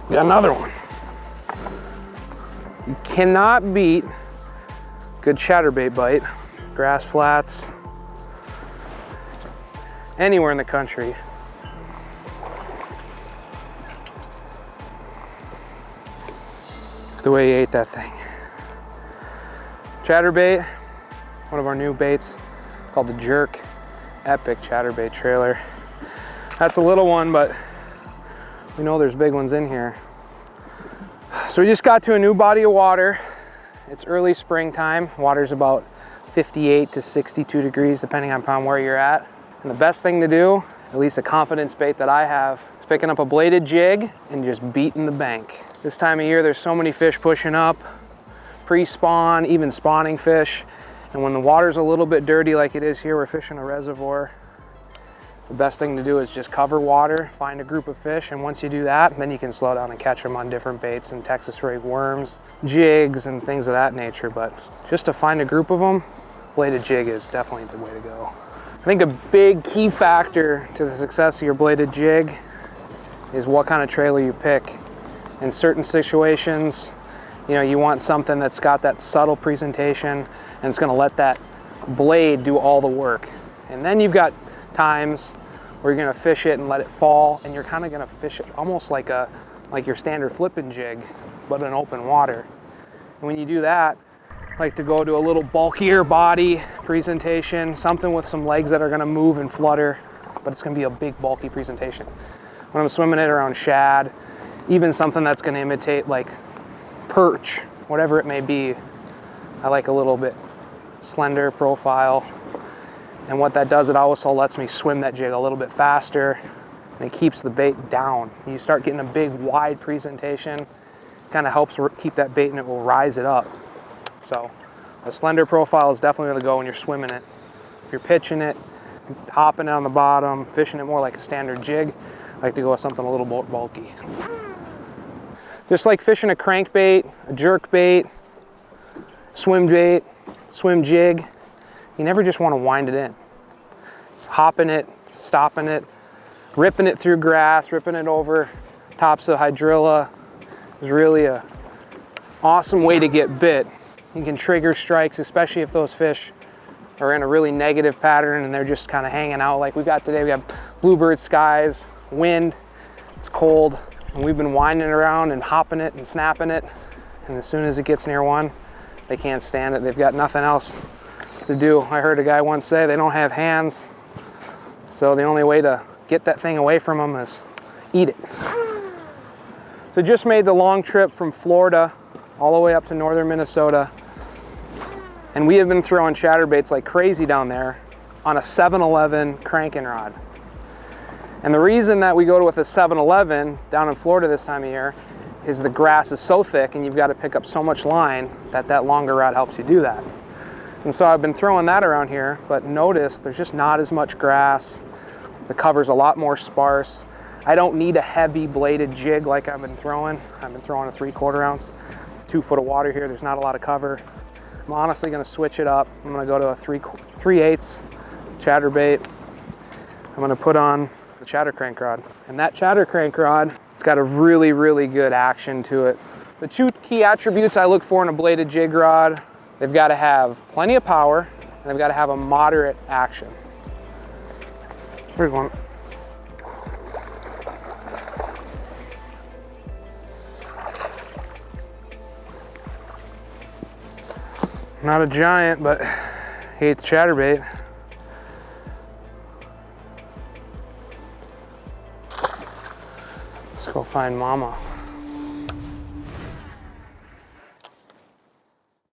Got another one. You cannot beat good chatterbait bite. Grass flats, anywhere in the country. The way he ate that thing. ChatterBait, one of our new baits, called the Jerk. Epic chatterbait trailer. That's a little one, but we know there's big ones in here. So we just got to a new body of water. It's early springtime. Water's about 58 to 62 degrees, depending upon where you're at. And the best thing to do, at least a confidence bait that I have, is picking up a bladed jig and just beating the bank. This time of year, there's so many fish pushing up, pre-spawn, even spawning fish. And when the water's a little bit dirty like it is here, we're fishing a reservoir. The best thing to do is just cover water, find a group of fish, and once you do that, then you can slow down and catch them on different baits and Texas rig worms, jigs, and things of that nature. But just to find a group of them, bladed jig is definitely the way to go. I think a big key factor to the success of your bladed jig is what kind of trailer you pick. In certain situations, you know, you want something that's got that subtle presentation and it's gonna let that blade do all the work. And then you've got times where you're gonna fish it and let it fall, and you're kind of gonna fish it almost like your standard flipping jig, but in open water. And when you do that, I like to go to a little bulkier body presentation, something with some legs that are gonna move and flutter, but it's gonna be a big bulky presentation. When I'm swimming it around shad, even something that's gonna imitate like perch, whatever it may be, I like a little bit slender profile. And what that does, it also lets me swim that jig a little bit faster, and it keeps the bait down. You start getting a big wide presentation, kind of helps keep that bait and it will rise it up. So a slender profile is definitely gonna go when you're swimming it. If you're pitching it, hopping it on the bottom, fishing it more like a standard jig, I like to go with something a little more bulky. Just like fishing a crankbait, a jerk bait, swim bait, swim jig, you never just want to wind it in. Hopping it, stopping it, ripping it through grass, ripping it over tops of hydrilla is really a awesome way to get bit. You can trigger strikes, especially if those fish are in a really negative pattern and they're just kind of hanging out like we've got today. We have bluebird skies, wind, it's cold, and we've been winding around and hopping it and snapping it. And as soon as it gets near one, they can't stand it. They've got nothing else to do. I heard a guy once say they don't have hands, so the only way to get that thing away from them is eat it. So just made the long trip from Florida all the way up to northern Minnesota, and we have been throwing chatterbaits like crazy down there on a 7-11 cranking rod. And the reason that we go with a 7-11 down in Florida this time of year is the grass is so thick and you've got to pick up so much line that that longer rod helps you do that. And so I've been throwing that around here, but notice there's just not as much grass. The cover's a lot more sparse. I don't need a heavy bladed jig like I've been throwing. I've been throwing a 3/4 ounce. It's 2 foot of water here. There's not a lot of cover. I'm honestly gonna switch it up. I'm gonna go to a 3/8 chatterbait. I'm gonna put on the chatter crank rod. And that chatter crank rod, it's got a really, really good action to it. The 2 key attributes I look for in a bladed jig rod: they've got to have plenty of power, and they've got to have a moderate action. Here's one. Not a giant, but he ate the chatterbait. Let's go find mama.